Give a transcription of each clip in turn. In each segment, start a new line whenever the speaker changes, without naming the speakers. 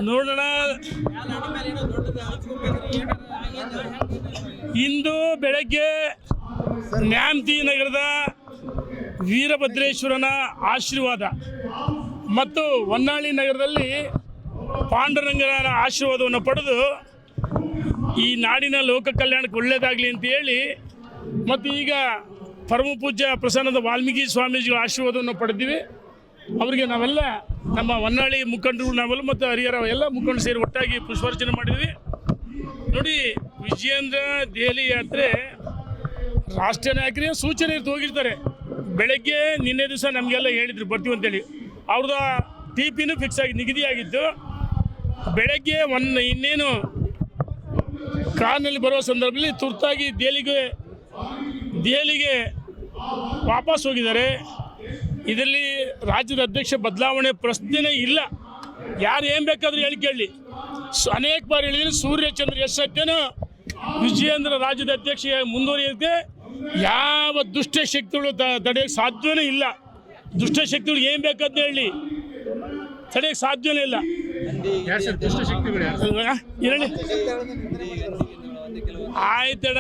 ನೋಡೋಣ. ಇಂದು ಬೆಳಗ್ಗೆ ನ್ಯಾಮತಿ ನಗರದ ವೀರಭದ್ರೇಶ್ವರನ ಆಶೀರ್ವಾದ ಮತ್ತು ಹೊನ್ನಾಳಿ ನಗರದಲ್ಲಿ ಪಾಂಡುರಂಗನ ಆಶೀರ್ವಾದವನ್ನು ಪಡೆದು ಈ ನಾಡಿನ ಲೋಕ ಕಲ್ಯಾಣಕ್ಕೆ ಒಳ್ಳೆಯದಾಗಲಿ ಅಂತ ಹೇಳಿ, ಮತ್ತು ಈಗ ಪರಮ ಪೂಜ್ಯ ಪ್ರಸನ್ನದ ವಾಲ್ಮೀಕಿ ಸ್ವಾಮೀಜಿಗಳ ಆಶೀರ್ವಾದವನ್ನು ಪಡೆದಿವಿ. ಅವರಿಗೆ ನಾವೆಲ್ಲ ನಮ್ಮ ಹೊನ್ನಾಳಿ ಮುಖಂಡರು ನಾವೆಲ್ಲ ಮತ್ತು ಹರಿಹರ ಎಲ್ಲ ಮುಖಂಡರು ಸೇರಿ ಒಟ್ಟಾಗಿ ಪುಷ್ಪಾರ್ಚನೆ ಮಾಡಿದ್ವಿ. ನೋಡಿ, ವಿಜಯೇಂದ್ರ ದೆಹಲಿ ಯಾತ್ರೆ ರಾಷ್ಟ್ರೀಯ ನಾಯಕರಿಗೆ ಸೂಚನೆ ಇರ್ತು ಹೋಗಿರ್ತಾರೆ. ಬೆಳಗ್ಗೆ ನಿನ್ನೆ ದಿವಸ ನಮಗೆಲ್ಲ ಹೇಳಿದರು ಬರ್ತೀವಿ ಅಂತೇಳಿ. ಅವ್ರದ್ದು ಟಿಪಿನೂ ಫಿಕ್ಸ್ ಆಗಿ ನಿಗದಿಯಾಗಿದ್ದು. ಬೆಳಗ್ಗೆ ಇನ್ನೇನು ಕಾರ್ನಲ್ಲಿ ಬರುವ ಸಂದರ್ಭದಲ್ಲಿ ತುರ್ತಾಗಿ ದೆಹಲಿಗೆ ವಾಪಸ್ ಹೋಗಿದ್ದಾರೆ. ಇದರಲ್ಲಿ ರಾಜ್ಯದ ಅಧ್ಯಕ್ಷ ಬದಲಾವಣೆ ಪ್ರಶ್ನೆನೇ ಇಲ್ಲ. ಯಾರು ಏನು ಬೇಕಾದರೂ ಹೇಳಿಕೊಳ್ಳಿ. ಅನೇಕ ಬಾರಿ ಹೇಳಿದರೆ ಸೂರ್ಯಚಂದ್ರ ಎಸ್ ಸತ್ಯನೂ ವಿಜಯೇಂದ್ರ ರಾಜ್ಯದ ಅಧ್ಯಕ್ಷ ಮುಂದುವರಿಯುತ್ತೆ. ಯಾವ ದುಷ್ಟಶಕ್ತಿಗಳು ತಡೆಯೋಕ್ಕೆ ಸಾಧ್ಯವೇ ಇಲ್ಲ. ದುಷ್ಟಶಕ್ತಿಗಳು ಏನು ಬೇಕಂತ ಹೇಳಿ ತಡೆಯೋಕ್ಕೆ ಸಾಧ್ಯವೇ ಇಲ್ಲ. ಆಯ್ತಡ,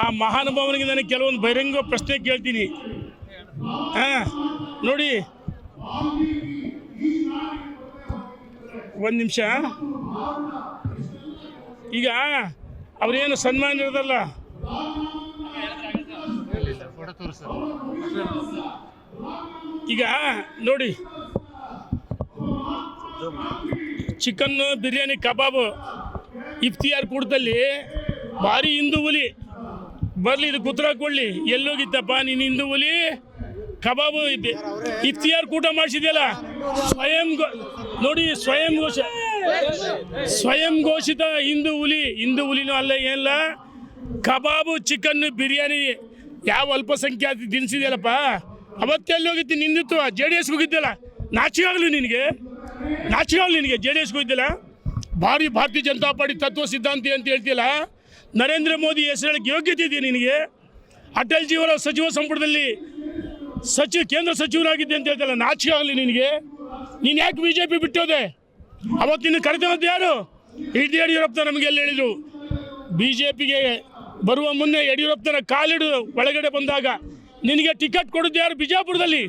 ಆ ಮಹಾನುಭಾವನಿಗೆ ನನಗೆ ಕೆಲವೊಂದು ಬಹಿರಂಗ ಪ್ರಶ್ನೆ ಕೇಳ್ತೀನಿ. ನೋಡಿ, ಒಂದು ನಿಮಿಷ. ಈಗ ಅವರೇನು ಸನ್ಮಾನ ಇರೋದಲ್ಲ, ಈಗ ನೋಡಿ, ಚಿಕನ್ ಬಿರಿಯಾನಿ ಕಬಾಬು ಇಫ್ತಿಯಾರ್ ಕೂಟದಲ್ಲಿ ಭಾರಿ ಹಿಂದೂ ಹುಲಿ ಬರಲಿ, ಇದಕ್ಕೆ ಉತ್ತರ ಕೊಡಲಿ. ಎಲ್ಲೋಗಿತ್ತಪ್ಪ ನೀನು ಹಿಂದೂ ಹುಲಿ? ಕಬಾಬು ಇಫ್ತಿಯಾರ್ ಕೂಟ ಮಾಡಿಸಿದೆಯಲ್ಲ, ನೋಡಿ, ಸ್ವಯಂ ಘೋಷಿತ ಹಿಂದೂ ಹುಲಿನೂ ಅಲ್ಲ, ಏನಿಲ್ಲ. ಕಬಾಬು ಚಿಕನ್ ಬಿರಿಯಾನಿ ಯಾವ ಅಲ್ಪಸಂಖ್ಯಾತ ತಿನ್ಸಿದೆಯಲ್ಲಪ್ಪ, ಅವತ್ತೆಲ್ಲೋಗಿತ್ತು ನಿಂದಿತ್ತು. JDS ಹೋಗಿದ್ದಲ್ಲ, ನಾಚಿಕಾಗಲಿ ನಿನಗೆ, JDS ಹೋಗಿದ್ದಿಲ್ಲ. ಭಾರತೀಯ ಜನತಾ ಪಾರ್ಟಿ ತತ್ವ ಸಿದ್ಧಾಂತಿ ಅಂತ ಹೇಳ್ತಿಲ್ಲ. ನರೇಂದ್ರ ಮೋದಿ ಹೆಸರೇಳಕ್ಕೆ ಯೋಗ್ಯತೆ ಇದೆಯಾ ನಿನಗೆ? ಅಟಲ್ ಜಿ ಅವರ ಸಚಿವ ಸಂಪುಟದಲ್ಲಿ ಕೇಂದ್ರ ಸಚಿವರಾಗಿದ್ದೆ ಅಂತ ಹೇಳ್ತಲ್ಲ, ನಾಚಿಕಾಗಲಿ ನಿನಗೆ. ನೀನು ಯಾಕೆ BJP ಬಿಟ್ಟೋದೆ? ಅವತ್ತು ನಿನ್ನ ಕರೆದವದ್ದು ಯಾರು? ಯಡಿಯೂರಪ್ಪ ನಮಗೆಲ್ಲ ಹೇಳಿದರು. BJPಗೆ ಬರುವ ಮುನ್ನೆ ಯಡಿಯೂರಪ್ಪನ ಕಾಲಿಡು ಒಳಗಡೆ ಬಂದಾಗ ನಿನಗೆ ಟಿಕೆಟ್ ಕೊಡೋದು ಯಾರು? ಬಿಜಾಪುರದಲ್ಲಿ.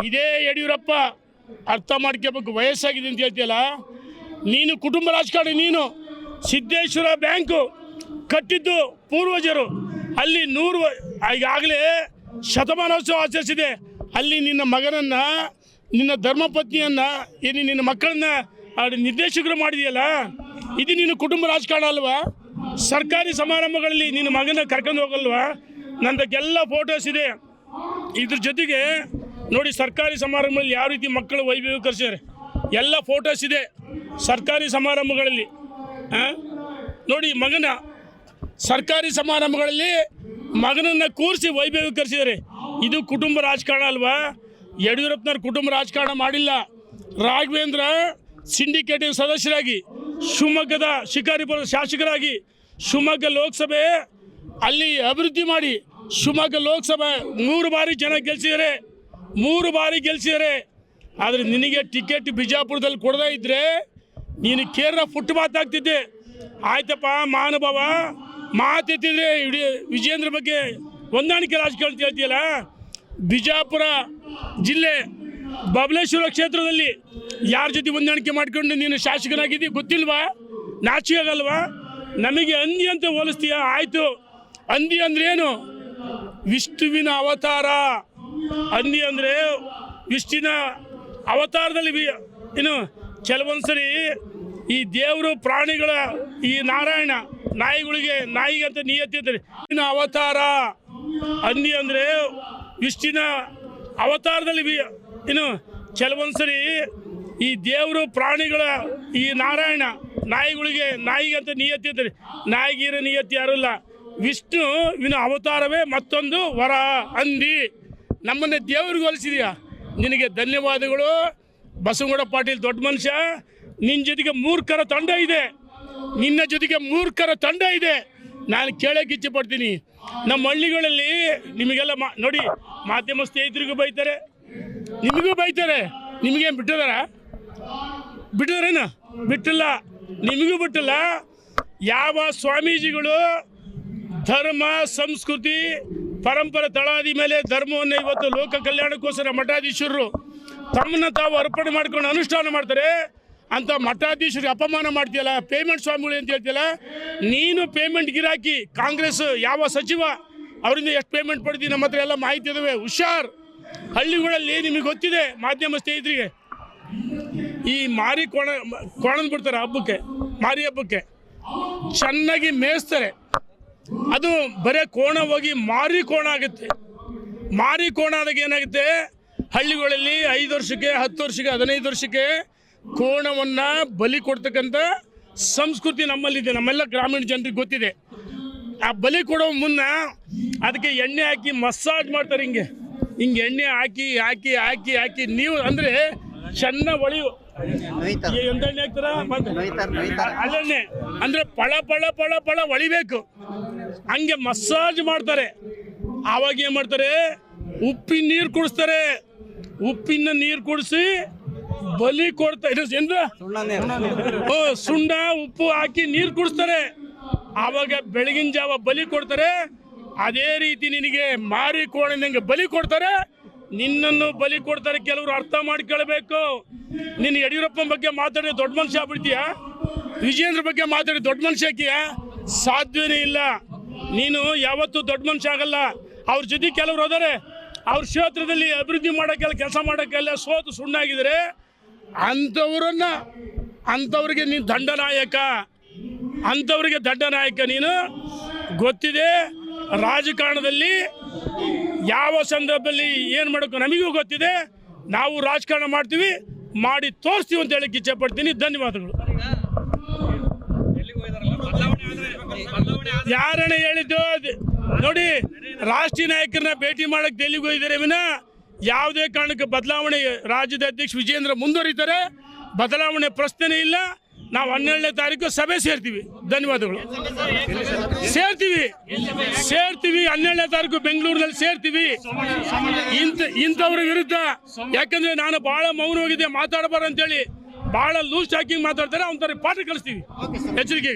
ಇದೇ ಯಡಿಯೂರಪ್ಪ ಅರ್ಥ ಮಾಡ್ಕೋಬೇಕು, ವಯಸ್ಸಾಗಿದೆ ಅಂತ ಹೇಳ್ತೀಯಲ್ಲ. ನೀನು ಕುಟುಂಬ ರಾಜಕಾರಣಿ. ನೀನು ಸಿದ್ದೇಶ್ವರ ಬ್ಯಾಂಕು ಕಟ್ಟಿದ್ದು ಪೂರ್ವಜರು. ಅಲ್ಲಿ ಈಗಾಗಲೇ ಶತಮಾನೋತ್ಸವ ಆಚರಿಸಿದೆ. ಅಲ್ಲಿ ನಿನ್ನ ಮಗನನ್ನು, ನಿನ್ನ ಧರ್ಮಪತ್ನಿಯನ್ನು, ನಿನ್ನ ಮಕ್ಕಳನ್ನ ನಿರ್ದೇಶಕರು ಮಾಡಿದೆಯಲ್ಲ, ಇದು ನಿನ್ನ ಕುಟುಂಬ ರಾಜಕಾರಣ ಅಲ್ವಾ? ಸರ್ಕಾರಿ ಸಮಾರಂಭಗಳಲ್ಲಿ ನಿನ್ನ ಮಗನ ಕರ್ಕೊಂಡು ಹೋಗಲ್ವಾ? ನಂದಕ್ಕೆಲ್ಲ ಫೋಟೋಸ್ ಇದೆ. ಇದ್ರ ಜೊತೆಗೆ ನೋಡಿ, ಸರ್ಕಾರಿ ಸಮಾರಂಭದಲ್ಲಿ ಯಾವ ರೀತಿ ಮಕ್ಕಳು ವೈಭವೀಕರಿಸಿದ್ದಾರೆ ಎಲ್ಲ ಫೋಟೋಸ್ ಇದೆ ಸರ್ಕಾರಿ ಸಮಾರಂಭಗಳಲ್ಲಿ. ನೋಡಿ, ಸರ್ಕಾರಿ ಸಮಾರಂಭಗಳಲ್ಲಿ ಮಗನನ್ನು ಕೂರಿಸಿ ವೈಭವೀಕರಿಸಿದ್ದಾರೆ. ಇದು ಕುಟುಂಬ ರಾಜಕಾರಣ ಅಲ್ವಾ? ಯಡಿಯೂರಪ್ಪನವ್ರು ಕುಟುಂಬ ರಾಜಕಾರಣ ಮಾಡಿಲ್ಲ. ರಾಘವೇಂದ್ರ ಸಿಂಡಿಕೇಟಿವ್ ಸದಸ್ಯರಾಗಿ, ಶಿವಮೊಗ್ಗದ ಶಿಕಾರಿಪುರದ ಶಾಸಕರಾಗಿ, ಶಿವಮೊಗ್ಗ ಲೋಕಸಭೆ ಅಲ್ಲಿ ಅಭಿವೃದ್ಧಿ ಮಾಡಿ, ಶಿವಮೊಗ್ಗ ಲೋಕಸಭೆ 3 ಬಾರಿ ಜನ ಗೆಲ್ಲಿಸಿದ್ದಾರೆ. ಆದರೆ ನಿನಗೆ ಟಿಕೆಟ್ ಬಿಜಾಪುರದಲ್ಲಿ ಕೊಡದೇ ಇದ್ದರೆ ನೀನು ಕೇರಳ ಫುಟ್ ಮಾತಾಗ್ತಿದ್ದೆ. ಆಯ್ತಪ್ಪ, ಮಹಾನುಭಾವ ಮಾತೆತ್ತಿದ್ರೆ ಇಡೀ ವಿಜಯೇಂದ್ರ ಬಗ್ಗೆ ಹೊಂದಾಣಿಕೆ ರಾಜಕಾರಣ ಹೇಳ್ತೀಯಲ್ಲ. ಬಿಜಾಪುರ ಜಿಲ್ಲೆ ಬಬಲೇಶ್ವರ ಕ್ಷೇತ್ರದಲ್ಲಿ ಯಾರ ಜೊತೆ ಹೊಂದಾಣಿಕೆ ಮಾಡ್ಕೊಂಡು ನೀನು ಶಾಸಕನಾಗಿದ್ದೀವಿ ಗೊತ್ತಿಲ್ವಾ? ನಾಚಿಕಾಗಲ್ವಾ? ನಮಗೆ ಹಂದಿ ಅಂತ ಹೋಲಿಸ್ತೀಯ. ಆಯಿತು, ಹಂದಿ ಅಂದರೆ ಏನು? ವಿಷ್ಣುವಿನ ಅವತಾರ. ಹಂದಿ ಅಂದರೆ ವಿಷ್ಣುವಿನ ಅವತಾರದಲ್ಲಿ ಏನು ಕೆಲವೊಂದ್ಸರಿ ಈ ದೇವರು ಪ್ರಾಣಿಗಳ ಈ ನಾರಾಯಣ ನಾಯಿಗೆ ಅಂತ ನಿಯತ್ತಿದ್ದಾರೆ. ಅವತಾರ ಹಂದಿ ಅಂದರೆ ವಿಷ್ಣುವಿನ ಅವತಾರದಲ್ಲಿ ಏನು ಕೆಲವೊಂದ್ಸರಿ ಈ ದೇವರು ಪ್ರಾಣಿಗಳ ಈ ನಾರಾಯಣ ನಾಯಿಗೆ ಅಂತ ನಿಯತ್ತಿದ್ದಾರೆ. ನಾಯಿಗೀರ ನಿಯತ್ತಿ ಯಾರಿಲ್ಲ. ವಿಷ್ಣುವಿನ ಅವತಾರವೇ ಮತ್ತೊಂದು ವರ ಹಂದಿ. ನಮ್ಮನ್ನೇ ದೇವ್ರಿಗೆ ಹೋಲಿಸಿದೆಯಾ? ನಿನಗೆ ಧನ್ಯವಾದಗಳು ಬಸವಗೌಡ ಪಾಟೀಲ್, ದೊಡ್ಡ ಮನುಷ್ಯ. ನಿನ್ನ ಜೊತೆಗೆ ಮೂರ್ಖರ ತಂಡ ಇದೆ. ನಾನು ಕೇಳೋಕ್ಕೆ ಇಚ್ಛೆ ಪಡ್ತೀನಿ. ನಮ್ಮ ಹಳ್ಳಿಗಳಲ್ಲಿ ನಿಮಗೆಲ್ಲ ನೋಡಿ, ಮಾಧ್ಯಮ ಸ್ನೇಹಿತರಿಗೂ ಬೈತಾರೆ, ನಿಮಗೂ ಬೈತಾರೆ. ನಿಮಗೇನು ಬಿಟ್ಟಿದಾರೇನು? ಬಿಟ್ಟಿಲ್ಲ. ನಿಮಗೂ ಬಿಟ್ಟಿಲ್ಲ. ಯಾವ ಸ್ವಾಮೀಜಿಗಳು ಧರ್ಮ ಸಂಸ್ಕೃತಿ ಪರಂಪರೆ ತಳಾದಿ ಮೇಲೆ ಧರ್ಮವನ್ನು ಇವತ್ತು ಲೋಕ ಕಲ್ಯಾಣಕ್ಕೋಸ್ಕರ ಮಠಾಧೀಶರು ತಮ್ಮನ್ನ ತಾವು ಅರ್ಪಣೆ ಮಾಡ್ಕೊಂಡು ಅನುಷ್ಠಾನ ಮಾಡ್ತಾರೆ ಅಂತ ಮಠಾಧೀಶರಿಗೆ ಅಪಮಾನ ಮಾಡ್ತೀಯಲ್ಲ, ಪೇಮೆಂಟ್ ಸ್ವಾಮಿಗಳು ಅಂತ ಹೇಳ್ತೀಯಲ್ಲ. ನೀನು ಪೇಮೆಂಟ್ ಗಿರಾಕಿ. ಕಾಂಗ್ರೆಸ್ ಯಾವ ಸಚಿವ ಅವರಿಂದ ಎಷ್ಟು ಪೇಮೆಂಟ್ ಪಡ್ತೀವಿ ನಮ್ಮ ಹತ್ರ ಎಲ್ಲ ಮಾಹಿತಿ ಇದಾವೆ. ಹುಷಾರ್. ಹಳ್ಳಿಗಳಲ್ಲಿ ನಿಮಗೆ ಗೊತ್ತಿದೆ, ಮಾಧ್ಯಮ ಸ್ನೇಹಿತರಿಗೆ, ಈ ಮಾರಿ ಕೋಣದ ಬಿಡ್ತಾರೆ ಹಬ್ಬಕ್ಕೆ, ಮಾರಿ ಹಬ್ಬಕ್ಕೆ ಚೆನ್ನಾಗಿ ಮೇಯಿಸ್ತಾರೆ. ಅದು ಬರೇ ಕೋಣ ಹೋಗಿ ಮಾರಿ ಕೋಣ ಆಗುತ್ತೆ. ಮಾರಿ ಕೋಣ ಆದಾಗ ಏನಾಗುತ್ತೆ, ಹಳ್ಳಿಗಳಲ್ಲಿ 5 ವರ್ಷಕ್ಕೆ 10 ವರ್ಷಕ್ಕೆ 15 ವರ್ಷಕ್ಕೆ ಕೋಣವನ್ನು ಬಲಿ ಕೊಡ್ತಕ್ಕಂಥ ಸಂಸ್ಕೃತಿ ನಮ್ಮಲ್ಲಿದೆ. ನಮ್ಮೆಲ್ಲ ಗ್ರಾಮೀಣ ಜನರಿಗೆ ಗೊತ್ತಿದೆ. ಆ ಬಲಿ ಕೊಡೋ ಮುನ್ನ ಅದಕ್ಕೆ ಎಣ್ಣೆ ಹಾಕಿ ಮಸಾಜ್ ಮಾಡ್ತಾರೆ. ಹಿಂಗೆ ಎಣ್ಣೆ ಹಾಕಿ ನೀವು ಅಂದರೆ ಚೆನ್ನ ಒಳಿಯು ಎಂತ ಎಣ್ಣೆ ಹಾಕ್ತಾರ ಅಲ್ಲೆಣ್ಣೆ ಅಂದರೆ ಪಳ ಒಳಿಬೇಕು. ಹಂಗೆ ಮಸಾಜ್ ಮಾಡ್ತಾರೆ. ಆವಾಗ ಏನು ಮಾಡ್ತಾರೆ, ಉಪ್ಪಿನ ನೀರು ಕುಡಿಸ್ತಾರೆ. ಉಪ್ಪಿನ ನೀರು ಕುಡಿಸಿ ಬಲಿ ಕೊಡ್ತಾರೆ. ಸುಣ್ಣ ಉಪ್ಪು ಹಾಕಿ ನೀರು ಕುಡಿಸ್ತಾರೆ. ಆವಾಗ ಬೆಳಗಿನ ಜಾವ ಬಲಿ ಕೊಡ್ತಾರೆ. ಅದೇ ರೀತಿ ನಿನಗೆ ಮಾರಿ ಕೋಣಂಗೆ ಬಲಿ ಕೊಡ್ತಾರೆ, ನಿನ್ನನ್ನು ಬಲಿ ಕೊಡ್ತಾರೆ. ಕೆಲವರು ಅರ್ಥ ಮಾಡ್ಕೊಳ್ಬೇಕು. ನೀನು ಯಡಿಯೂರಪ್ಪನ ಬಗ್ಗೆ ಮಾತಾಡಿ ದೊಡ್ಡ ಮನುಷ್ಯ ಆಗ್ಬಿಡ್ತೀಯ, ವಿಜೇಂದ್ರ ಬಗ್ಗೆ ಮಾತಾಡಿ ದೊಡ್ಡ ಮನುಷ್ಯ ಹಾಕಿಯ? ಸಾಧ್ಯವೇ ಇಲ್ಲ. ನೀನು ಯಾವತ್ತೂ ದೊಡ್ಡ ಮನುಷ್ಯ ಆಗಲ್ಲ. ಅವ್ರ ಜೊತೆ ಕೆಲವರು ಹೋದರೆ ಅವ್ರ ಕ್ಷೇತ್ರದಲ್ಲಿ ಅಭಿವೃದ್ಧಿ ಮಾಡೋಕ್ಕೆಲ್ಲ ಕೆಲಸ ಮಾಡೋಕ್ಕೆಲ್ಲ ಸೋತು ಸುಣ್ಣಾಗಿದ್ದಾರೆ. ಅಂಥವ್ರಿಗೆ ನೀನು ದಂಡನಾಯಕ. ಅಂಥವ್ರಿಗೆ ದಂಡನಾಯಕ ನೀನು. ಗೊತ್ತಿದೆ ರಾಜಕಾರಣದಲ್ಲಿ ಯಾವ ಸಂದರ್ಭದಲ್ಲಿ ಏನು ಮಾಡೋಕ್ಕೂ ನಮಗೂ ಗೊತ್ತಿದೆ. ನಾವು ರಾಜಕಾರಣ ಮಾಡ್ತೀವಿ, ಮಾಡಿ ತೋರಿಸ್ತೀವಿ ಅಂತ ಹೇಳಕ್ಕೆ ಇಚ್ಛೆ ಪಡ್ತೀನಿ. ಧನ್ಯವಾದಗಳು. ಯಾರನ್ನ ಹೇಳಿದ್ದು ನೋಡಿ, ರಾಷ್ಟ್ರೀಯ ನಾಯಕರನ್ನ ಭೇಟಿ ಮಾಡಕ್ಕೆ ಡೆಲ್ಲಿಗೆ ಹೋಗಿದ್ದಾರೆ ವಿನ ಯಾವುದೇ ಕಾರಣಕ್ಕೆ ಬದಲಾವಣೆ. ರಾಜ್ಯದ ಅಧ್ಯಕ್ಷ ವಿಜೇಂದ್ರ ಮುಂದುವರಿತಾರೆ. ಬದಲಾವಣೆ ಪ್ರಶ್ನೆ ಇಲ್ಲ. ನಾವು 12ನೇ ತಾರೀಕು ಸಭೆ ಸೇರ್ತೀವಿ. ಧನ್ಯವಾದಗಳು. ಸೇರ್ತೀವಿ 12ನೇ ತಾರೀಕು ಬೆಂಗಳೂರಿನಲ್ಲಿ ಸೇರ್ತೀವಿ. ಇಂಥವ್ರ ವಿರುದ್ಧ, ಯಾಕಂದ್ರೆ ನಾನು ಬಹಳ ಮೌನವಾಗಿದೆ, ಮಾತಾಡಬಾರ್ದು ಅಂತೇಳಿ ಬಹಳ ಲೂಸ್ ಟಾಕಿಂಗ್ ಮಾತಾಡ್ತಾರೆ. ಅವನ ಪಾಠ ಕಲಿಸ್ತೀವಿ. ಎಚ್ಚರಿಕೆ.